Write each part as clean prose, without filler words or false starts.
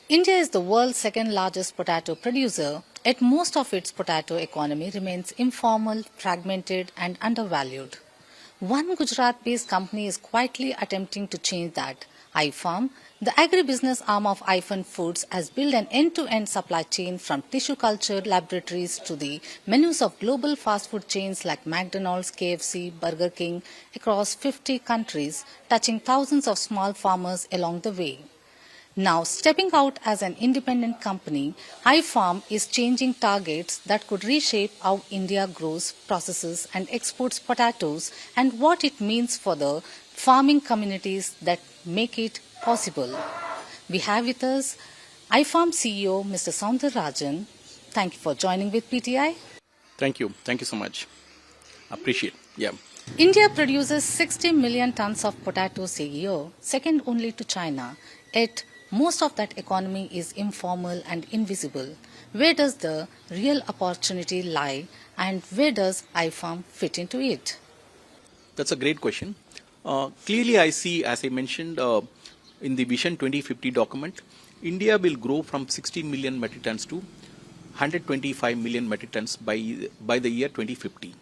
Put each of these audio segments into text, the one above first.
India is the world's second largest potato producer, yet most of its potato economy remains informal, fragmented, and undervalued. One Gujarat based company is quietly attempting to change that. HyFarm, the agribusiness arm of HyFun Foods, has built an end to end supply chain from tissue culture laboratories to the menus of global fast food chains like McDonald's, KFC, Burger King across 50 countries, touching thousands of small farmers along the way. Now, stepping out as an independent company, HyFarm is changing targets that could reshape how India grows, processes, and exports potatoes and what it means for the farming communities that make it possible. We have with us HyFarm CEO Mr. Soundarradjane. Thank you for joining with PTI. Thank you. Thank you so much. Appreciate. Yeah. India produces 60 million tons of potatoes a year, second only to China. Yet, most of that economy is informal and invisible. Where does the real opportunity lie and where does HyFarm fit into it? That's a great question. Clearly, I see, as I mentioned in the Vision 2050 document, India will grow from 60 million metric tons to 125 million metric tons by the year 2050.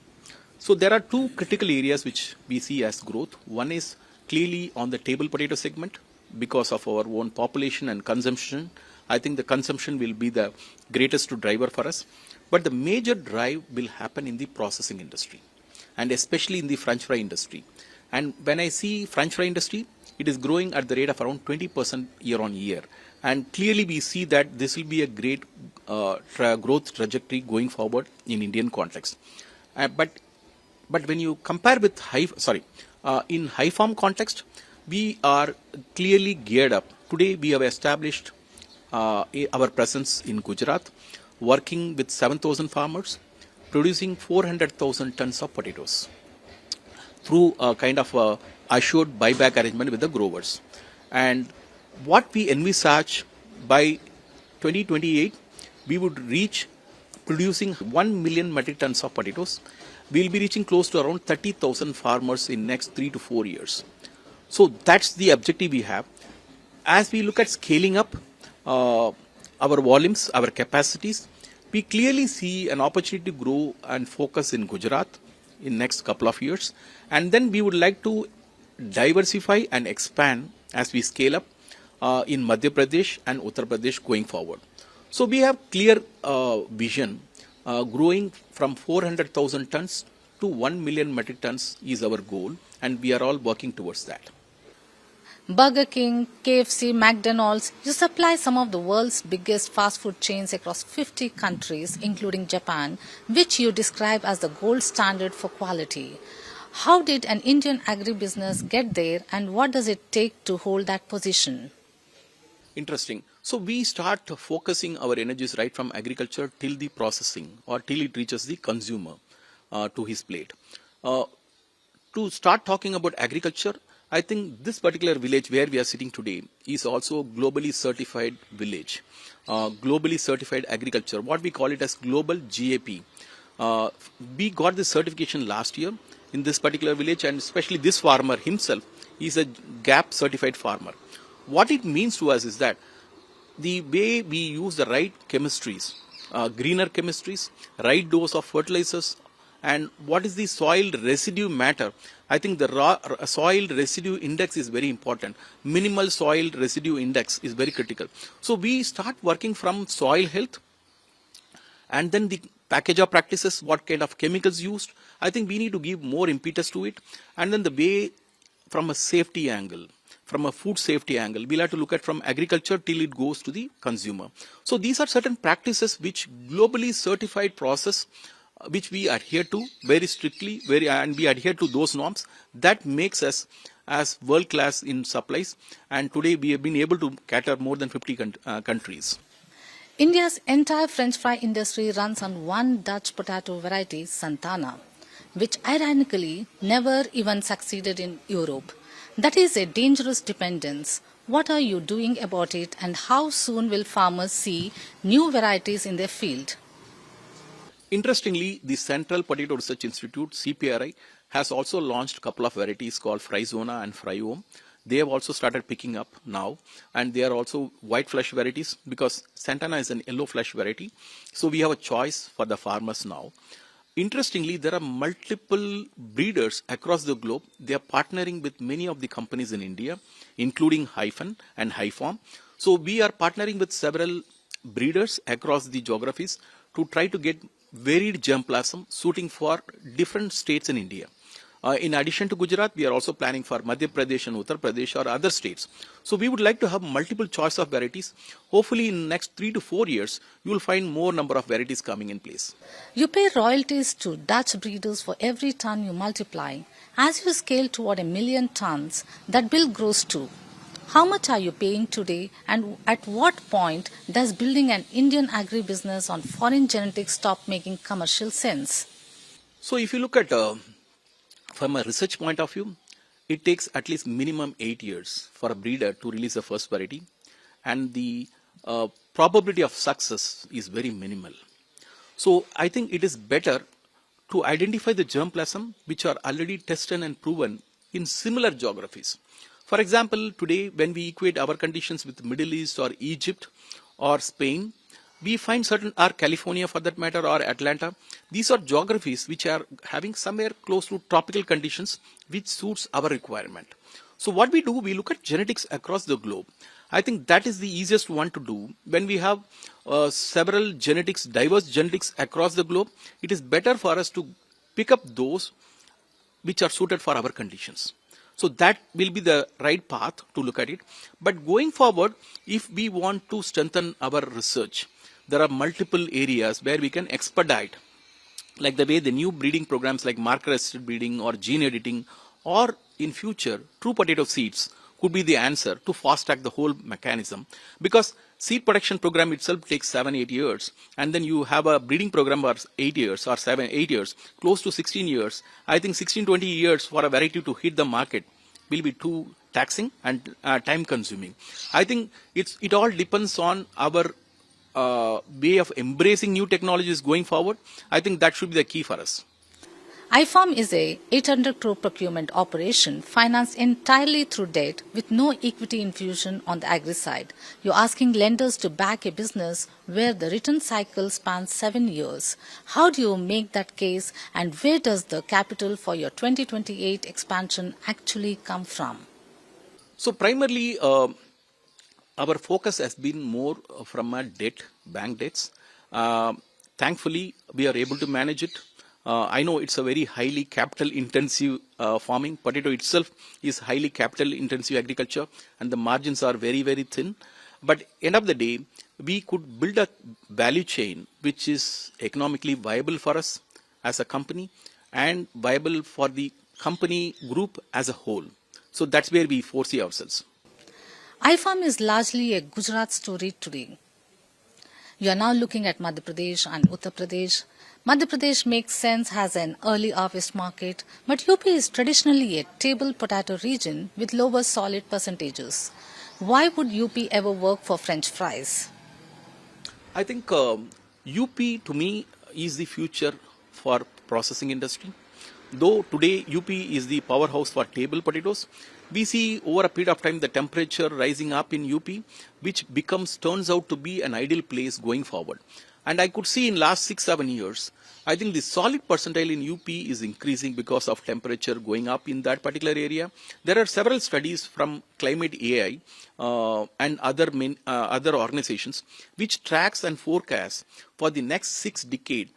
So there are two critical areas which we see as growth. One is clearly on the table potato segment. Because of our own population and consumption, I think the consumption will be the greatest driver for us. But the major drive will happen in the processing industry and especially in the French fry industry. And when I see French fry industry, it is growing at the rate of around 20% year on year. And clearly we see that this will be a great growth trajectory going forward in Indian context. But when you compare with in HyFarm context, we are clearly geared up. Today we have established our presence in Gujarat, working with 7,000 farmers, producing 400,000 tons of potatoes through a kind of a assured buyback arrangement with the growers. And what we envisage by 2028, we would reach producing 1 million metric tons of potatoes. We will be reaching close to around 30,000 farmers in next 3 to 4 years. So that's the objective we have. As we look at scaling up our volumes, our capacities, we clearly see an opportunity to grow and focus in Gujarat in next couple of years. And then we would like to diversify and expand as we scale up in Madhya Pradesh and Uttar Pradesh going forward. So we have clear vision growing from 400,000 tons to 1 million metric tons is our goal, and we are all working towards that. Burger King, KFC, McDonald's, you supply some of the world's biggest fast food chains across 50 countries, including Japan, which you describe as the gold standard for quality. How did an Indian agribusiness get there and what does it take to hold that position? Interesting. So we start focusing our energies right from agriculture till the processing or till it reaches the consumer to his plate. To start talking about agriculture, I think this particular village where we are sitting today is also a globally certified village, globally certified agriculture, what we call it as global GAP. We got this certification last year in this particular village, and especially this farmer himself is a GAP certified farmer. What it means to us is that the way we use the right chemistries, greener chemistries, right dose of fertilizers, and what is the soil residue matter. I think the soil residue index is very important. Minimal soil residue index is very critical. So we start working from soil health and then the package of practices, what kind of chemicals used. I think we need to give more impetus to it. And then the way from a safety angle, from a food safety angle, we'll have to look at from agriculture till it goes to the consumer. So these are certain practices which globally certified process which we adhere to very strictly, and we adhere to those norms. That makes us as world class in supplies, and today we have been able to cater more than 50 countries. India's entire French fry industry runs on one Dutch potato variety, Santana, which ironically never even succeeded in Europe. That is a dangerous dependence. What are you doing about it, and how soon will farmers see new varieties in their field? Interestingly, the Central Potato Research Institute, CPRI, has also launched a couple of varieties called Fryzona and Fryom. they have also started picking up now, and they are also white flesh varieties because Santana is an yellow flesh variety. So we have a choice for the farmers now. Interestingly, there are multiple breeders across the globe. They are partnering with many of the companies in India, including HyFun and HyFarm. So we are partnering with several breeders across the geographies to try to get varied germplasm suiting for different states in India. In addition to Gujarat, we are also planning for Madhya Pradesh and Uttar Pradesh or other states. So we would like to have multiple choice of varieties. Hopefully in next 3 to 4 years, you will find more number of varieties coming in place. You pay royalties to Dutch breeders for every ton you multiply. As you scale toward 1,000,000 tons, that bill grows too. How much are you paying today, and at what point does building an Indian agribusiness on foreign genetics stop making commercial sense? So if you look at from a research point of view, it takes at least minimum 8 years for a breeder to release the first variety, and the probability of success is very minimal. So I think it is better to identify the germplasm which are already tested and proven in similar geographies. For example, today when we equate our conditions with Middle East or Egypt or Spain, we find certain, or California for that matter, or Atlanta. These are geographies which are having somewhere close to tropical conditions which suits our requirement. So what we do, we look at genetics across the globe. I think that is the easiest one to do. When we have several genetics, diverse genetics across the globe, it is better for us to pick up those which are suited for our conditions. So that will be the right path to look at it. But going forward, if we want to strengthen our research, there are multiple areas where we can expedite, like the way the new breeding programs like marker-assisted breeding or gene editing, or in future, true potato seeds could be the answer to fast-track the whole mechanism. Because seed production program itself takes 7-8 years, and then you have a breeding program for 8 years or 7-8 years, close to 16 years. I think 16-20 years for a variety to hit the market will be too taxing and time-consuming. I think it all depends on our way of embracing new technologies going forward. I think that should be the key for us. HyFarm is a 800 crore procurement operation financed entirely through debt with no equity infusion on the agri side. You're asking lenders to back a business where the return cycle spans 7 years. How do you make that case, and where does the capital for your 2028 expansion actually come from? So primarily, our focus has been more from our debt, bank debts. Thankfully, we are able to manage it. I know it's a very highly capital intensive farming. Potato itself is highly capital intensive agriculture, and the margins are very, very thin. But end of the day, we could build a value chain which is economically viable for us as a company and viable for the company group as a whole. So that's where we foresee ourselves. HyFarm is largely a Gujarat story today. You are now looking at Madhya Pradesh and Uttar Pradesh. Madhya Pradesh makes sense as an early harvest market, but UP is traditionally a table potato region with lower solid percentages. Why would UP ever work for French fries? I think UP to me is the future for processing industry. Though today UP is the powerhouse for table potatoes, we see over a period of time the temperature rising up in UP, which turns out to be an ideal place going forward. And I could see in last 6-7 years, I think the solid percentile in UP is increasing because of temperature going up in that particular area. There are several studies from Climate AI and other organizations which tracks and forecasts for the next 6 decades.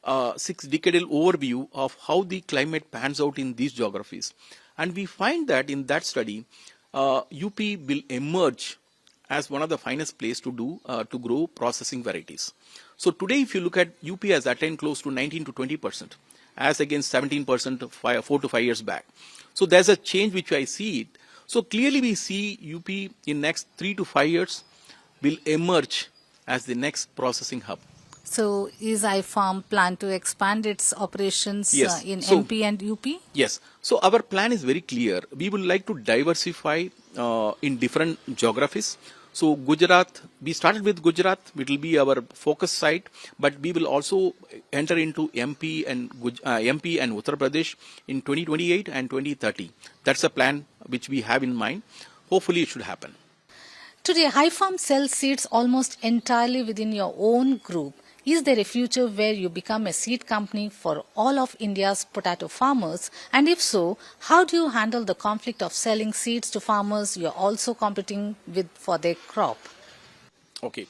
6-decadal overview of how the climate pans out in these geographies. And we find that in that study, UP will emerge as one of the finest places to grow processing varieties. So today, if you look at UP has attained close to 19 to 20%, as against 17% 4 to 5 years back. So there's a change which I see it. So clearly we see UP in next 3 to 5 years will emerge as the next processing hub. So is HyFarm plan to expand its operations in NP and UP? Yes. So our plan is very clear. We would like to diversify in different geographies. So Gujarat, we started with Gujarat, it will be our focus site, but we will also enter into MP and Uttar Pradesh in 2028 and 2030. That's a plan which we have in mind. Hopefully it should happen. Today, HyFarm sells seeds almost entirely within your own group. Is there a future where you become a seed company for all of India's potato farmers? And if so, how do you handle the conflict of selling seeds to farmers you're also competing with for their crop? Okay.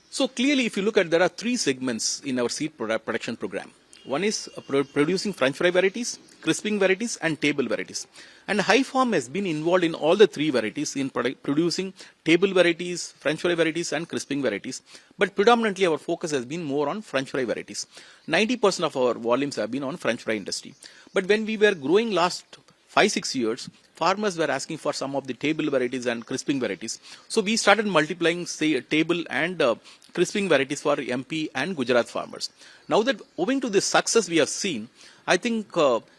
So clearly, if you look at, there are three segments in our seed production program. One is producing French fry varieties, crisping varieties, and table varieties. And HyFarm has been involved in all the three varieties in producing table varieties, French fry varieties, and crisping varieties. But predominantly, our focus has been more on French fry varieties. 90% of our volumes have been on French fry industry. But when we were growing last 5-6 years, farmers were asking for some of the table varieties and crisping varieties. So we started multiplying, say, table and crisping varieties for MP and Gujarat farmers. Now that owing to the success we have seen, I think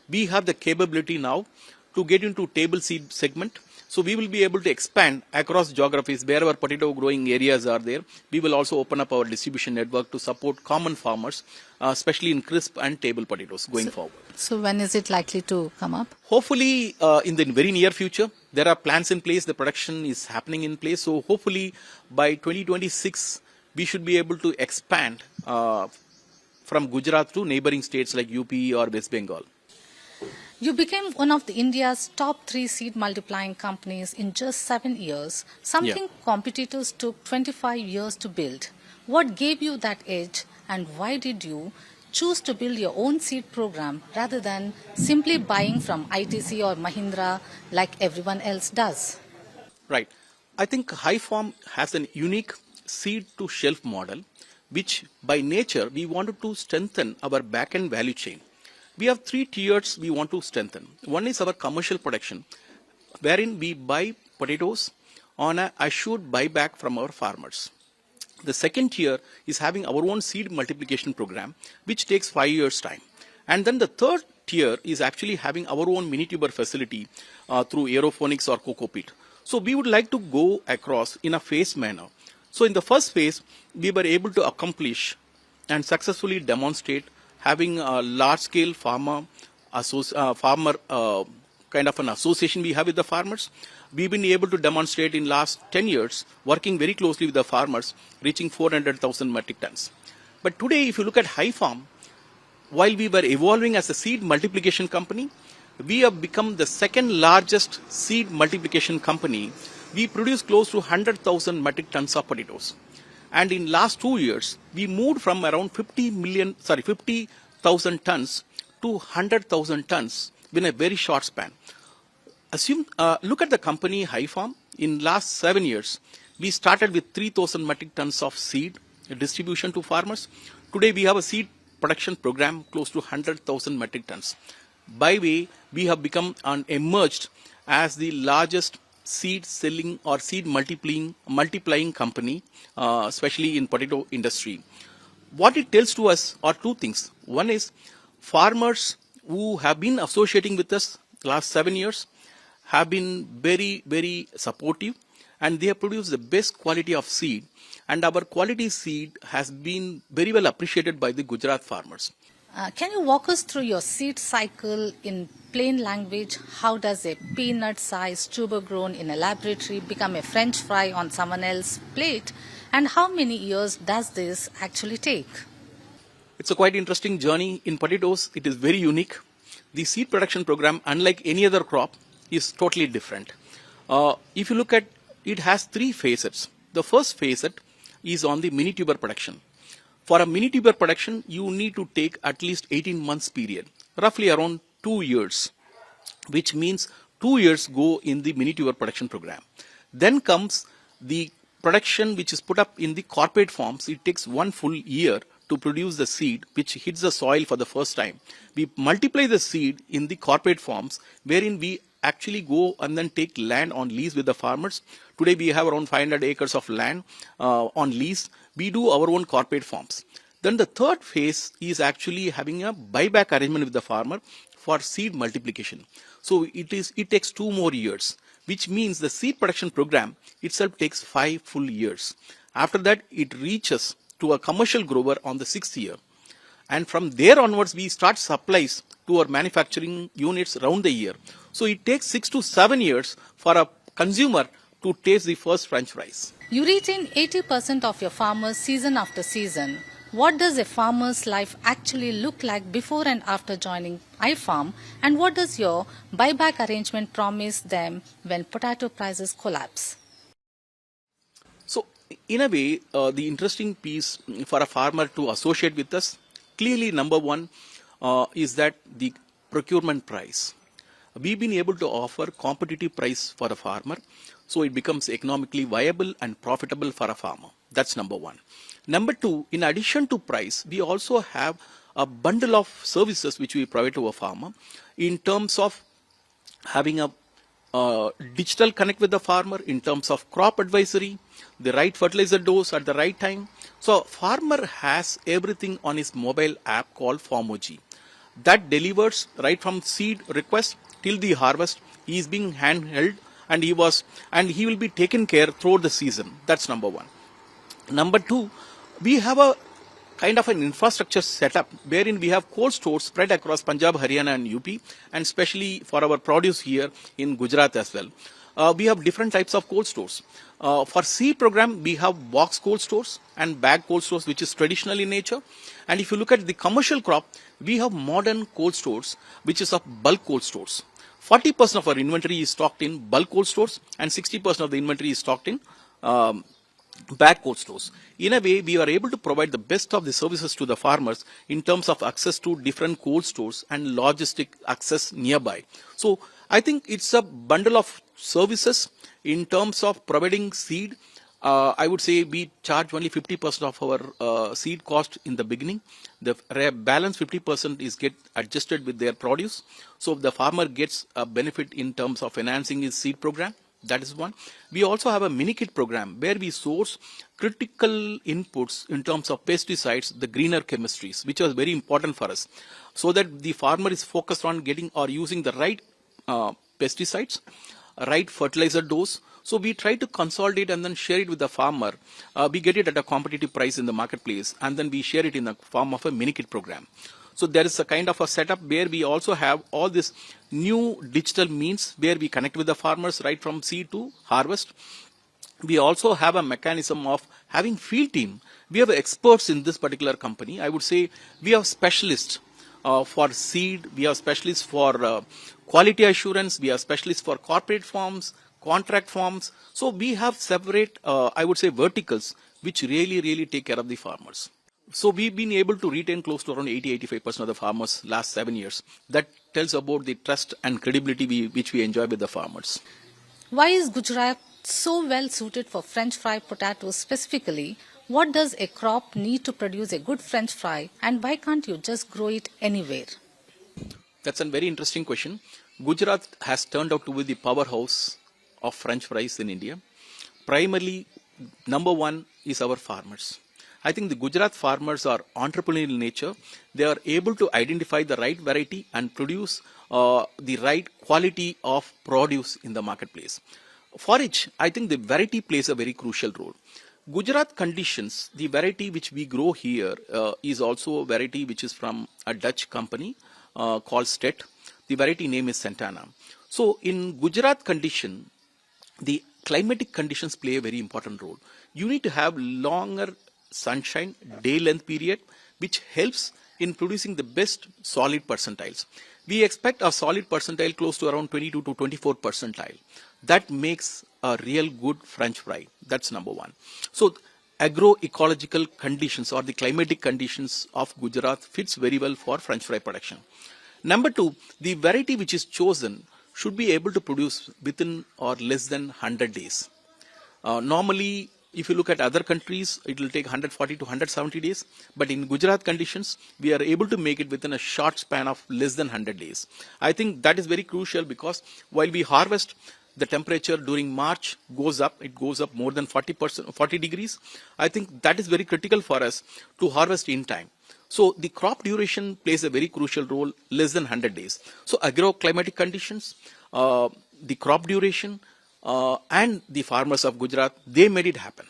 we have the capability now to get into table seed segment. So we will be able to expand across geographies wherever potato growing areas are there. We will also open up our distribution network to support common farmers, especially in crisp and table potatoes going forward. So when is it likely to come up? Hopefully in the very near future. There are plans in place, the production is happening in place. So hopefully by 2026, we should be able to expand from Gujarat to neighboring states like UP or West Bengal. You became one of India's top 3 seed multiplying companies in just 7 years, something competitors took 25 years to build. What gave you that edge, and why did you choose to build your own seed program rather than simply buying from ITC or Mahindra like everyone else does? Right. I think HyFarm has an unique seed to shelf model, which by nature we wanted to strengthen our back-end value chain. We have 3 tiers we want to strengthen. One is our commercial production, wherein we buy potatoes on an assured buyback from our farmers. The second tier is having our own seed multiplication program, which takes 5 years' time. And then the third tier is actually having our own mini tuber facility through aeroponics or coco peat. So we would like to go across in a phased manner. So in the first phase, we were able to accomplish and successfully demonstrate having a large-scale farmer kind of an association we have with the farmers. We've been able to demonstrate in last 10 years, working very closely with the farmers, reaching 400,000 metric tons. But today, if you look at HyFarm, while we were evolving as a seed multiplication company, we have become the second largest seed multiplication company. We produce close to 100,000 metric tons of potatoes. And in last 2 years, we moved from around 50,000 tons to 100,000 tons in a very short span. Look at the company HyFarm. In last 7 years, we started with 3,000 metric tons of seed distribution to farmers. Today, we have a seed production program close to 100,000 metric tons. By way, we have become and emerged as the largest seed selling or seed multiplying company, especially in potato industry. What it tells to us are 2 things. One is farmers who have been associating with us last 7 years have been very, very supportive, and they have produced the best quality of seed. And our quality seed has been very well appreciated by the Gujarat farmers. Can you walk us through your seed cycle in plain language? How does a peanut-sized tuber grown in a laboratory become a French fry on someone else's plate? And how many years does this actually take? It's a quite interesting journey. In potatoes, it is very unique. The seed production program, unlike any other crop, is totally different. If you look at it, has 3 facets. The first facet is on the mini tuber production. For a mini tuber production, you need to take at least 18 months period, roughly around 2 years, which means 2 years go in the mini tuber production program. Then comes the production which is put up in the corporate forms. It takes 1 full year to produce the seed which hits the soil for the first time. We multiply the seed in the corporate forms, wherein we actually go and then take land on lease with the farmers. Today we have around 500 acres of land on lease. We do our own corporate farms. Then the third phase is actually having a buyback arrangement with the farmer for seed multiplication. So it takes 2 more years. which means the seed production program itself takes 5 full years. After that, it reaches to a commercial grower on the 6th year. And from there onwards, we start supplies to our manufacturing units around the year. So it takes 6 to 7 years for a consumer to taste the first French fries. You retain 80% of your farmers season after season. What does a farmer's life actually look like before and after joining HyFarm, and what does your buyback arrangement promise them when potato prices collapse? So, in a way, the interesting piece for a farmer to associate with us, clearly number one is that the procurement price. We've been able to offer competitive price for a farmer, so it becomes economically viable and profitable for a farmer. That's number one. Number two, in addition to price, we also have a bundle of services which we provide to a farmer in terms of having a digital connect with the farmer, in terms of crop advisory, the right fertilizer dose at the right time. So farmer has everything on his mobile app called Farmoji that delivers right from seed request till the harvest. He is being handheld and he will be taken care throughout the season. That's number one. Number two, we have a kind of an infrastructure setup wherein we have cold stores spread across Punjab, Haryana and UP, and especially for our produce here in Gujarat as well. We have different types of cold stores. For seed program, we have box cold stores and bag cold stores, which is traditional in nature. And if you look at the commercial crop, we have modern cold stores, which is of bulk cold stores. 40% of our inventory is stocked in bulk cold stores and 60% of the inventory is stocked in bag cold stores. In a way, we are able to provide the best of the services to the farmers in terms of access to different cold stores and logistic access nearby. So I think it's a bundle of services in terms of providing seed. I would say we charge only 50% of our seed cost in the beginning. The balance 50% is get adjusted with their produce. So the farmer gets a benefit in terms of enhancing his seed program. That is one. We also have a mini kit program where we source critical inputs in terms of pesticides, the greener chemistries, which was very important for us, so that the farmer is focused on getting or using the right pesticides, right fertilizer dose. So we try to consolidate and then share it with the farmer. We get it at a competitive price in the marketplace, and then we share it in the form of a mini kit program. So there is a kind of a setup where we also have all this new digital means where we connect with the farmers right from seed to harvest. We also have a mechanism of having field team. We have experts in this particular company. I would say we have specialists for seed. We have specialists for quality assurance. We have specialists for corporate farms, contract farms. So we have separate, I would say, verticals which really take care of the farmers. So we've been able to retain close to around 80-85% of the farmers last 7 years. That tells about the trust and credibility which we enjoy with the farmers. Why is Gujarat so well suited for French fry potatoes specifically? What does a crop need to produce a good French fry, and why can't you just grow it anywhere? That's a very interesting question. Gujarat has turned out to be the powerhouse of French fries in India. Primarily, number one is our farmers. I think the Gujarat farmers are entrepreneurial in nature. They are able to identify the right variety and produce the right quality of produce in the marketplace. For which, I think the variety plays a very crucial role. Gujarat conditions, the variety which we grow here is also a variety which is from a Dutch company called Stet. The variety name is Santana. So in Gujarat condition, the climatic conditions play a very important role. You need to have longer sunshine, day length period, which helps in producing the best solid percentiles. We expect a solid percentile close to around 22 to 24 percentile. That makes a real good French fry. That's number one. So agroecological conditions or the climatic conditions of Gujarat fits very well for French fry production. Number two, the variety which is chosen should be able to produce within or less than 100 days. Normally, if you look at other countries, it will take 140 to 170 days. But in Gujarat conditions, we are able to make it within a short span of less than 100 days. I think that is very crucial because while we harvest, the temperature during March goes up. It goes up more than 40 degrees. I think that is very critical for us to harvest in time. So the crop duration plays a very crucial role, less than 100 days. So agroclimatic conditions, the crop duration, and the farmers of Gujarat, they made it happen.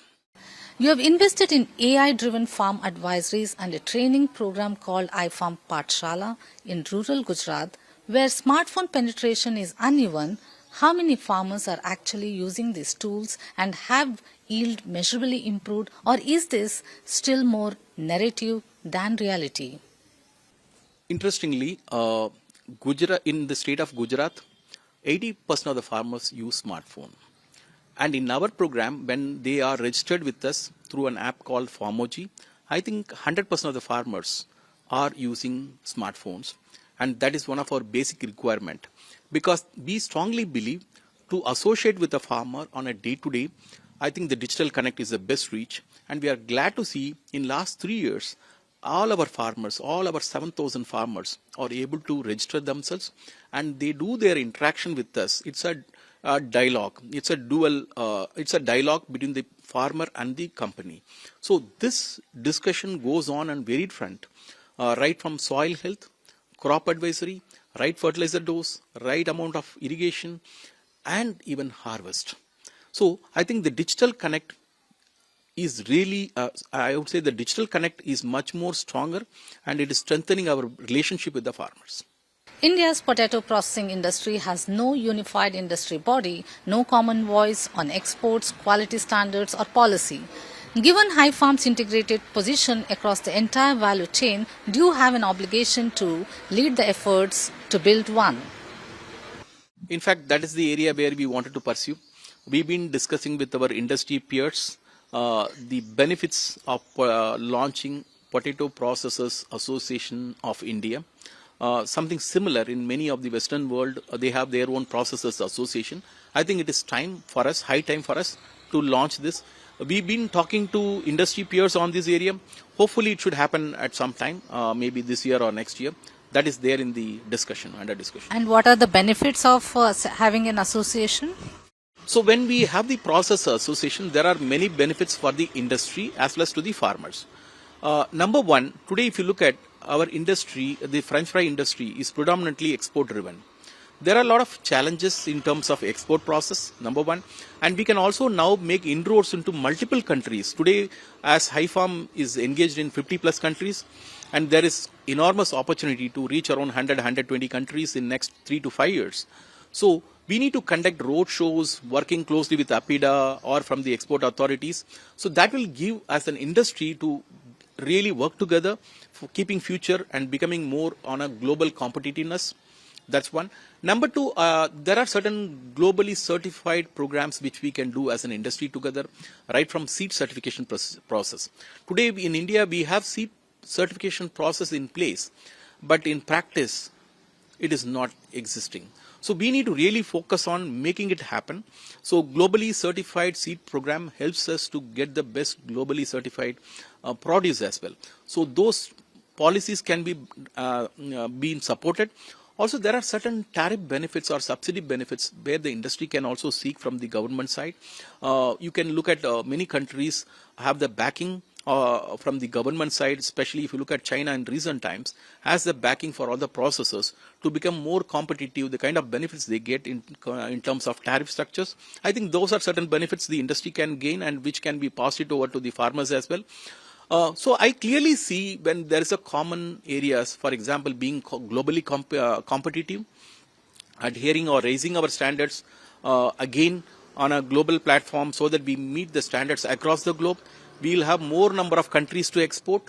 You have invested in AI driven farm advisories and a training program called HyFarm Pathshala in rural Gujarat, where smartphone penetration is uneven. How many farmers are actually using these tools and have yield measurably improved, or is this still more narrative than reality? Interestingly, Gujarat, in the state of Gujarat, 80% of the farmers use smartphone. And in our program, when they are registered with us through an app called Farmoji, I think 100% of the farmers are using smartphones. And that is one of our basic requirement. Because we strongly believe to associate with the farmer on a day-to-day, I think the digital connect is the best reach. And we are glad to see in last 3 years, all our farmers, all our 7,000 farmers are able to register themselves and they do their interaction with us. It's a dialogue. It's a dialogue between the farmer and the company. So this discussion goes on varied front, right from soil health, crop advisory, right fertilizer dose, right amount of irrigation, and even harvest. So I think the digital connect is really, I would say the digital connect is much more stronger and it is strengthening our relationship with the farmers. India's potato processing industry has no unified industry body, no common voice on exports, quality standards, or policy. Given HyFarm's integrated position across the entire value chain, do you have an obligation to lead the efforts to build one? In fact, that is the area where we wanted to pursue. We've been discussing with our industry peers the benefits of launching Potato Processors Association of India. Something similar in many of the Western world, they have their own processors association. I think it is time for us, high time for us to launch this. We've been talking to industry peers on this area. Hopefully it should happen at some time, maybe this year or next year. That is there in the discussion, under discussion. And what are the benefits of having an association? So when we have the processor association, there are many benefits for the industry as well as to the farmers. Number one, today if you look at our industry, the French fry industry is predominantly export driven. There are a lot of challenges in terms of export process, number one, and we can also now make inroads into multiple countries. Today, as HyFarm is engaged in 50 plus countries, and there is enormous opportunity to reach around 100, 120 countries in next 3 to 5 years. So we need to conduct road shows, working closely with APIDA or from the export authorities. So that will give us an industry to really work together for keeping future and becoming more on a global competitiveness. That's one. Number two, there are certain globally certified programs which we can do as an industry together, right from seed certification process. Today in India, we have seed certification process in place, but in practice, it is not existing. So we need to really focus on making it happen. So globally certified seed program helps us to get the best globally certified produce as well. So those policies can be being supported. Also, there are certain tariff benefits or subsidy benefits where the industry can also seek from the government side. You can look at many countries have the backing from the government side, especially if you look at China in recent times, has the backing for all the processors to become more competitive, the kind of benefits they get in terms of tariff structures. I think those are certain benefits the industry can gain and which can be passed it over to the farmers as well. So I clearly see when there is a common areas, for example, being globally competitive, adhering or raising our standards again on a global platform so that we meet the standards across the globe. We will have more number of countries to export,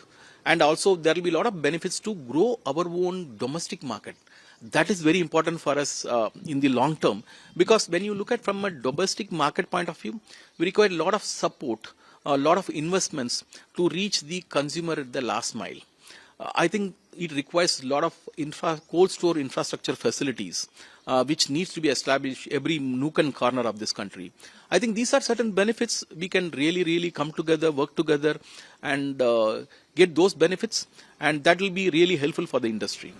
and also there will be a lot of benefits to grow our own domestic market. That is very important for us in the long term, because when you look at from a domestic market point of view, we require a lot of support, a lot of investments to reach the consumer at the last mile. I think it requires a lot of cold store infrastructure facilities, which needs to be established every nook and corner of this country. I think these are certain benefits we can really come together, work together, and get those benefits, and that will be really helpful for the industry.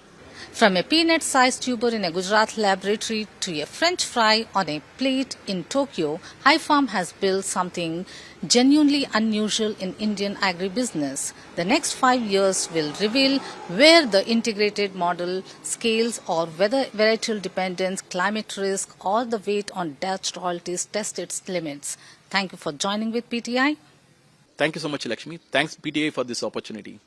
From a peanut-sized tuber in a Gujarat laboratory to a French fry on a plate in Tokyo, HyFarm has built something genuinely unusual in Indian agribusiness. The next 5 years will reveal where the integrated model scales or whether varietal dependence, climate risk, or the weight on Dutch royalties test its limits. Thank you for joining with PTI. Thank you so much, Lakshmi. Thanks, PTA, for this opportunity.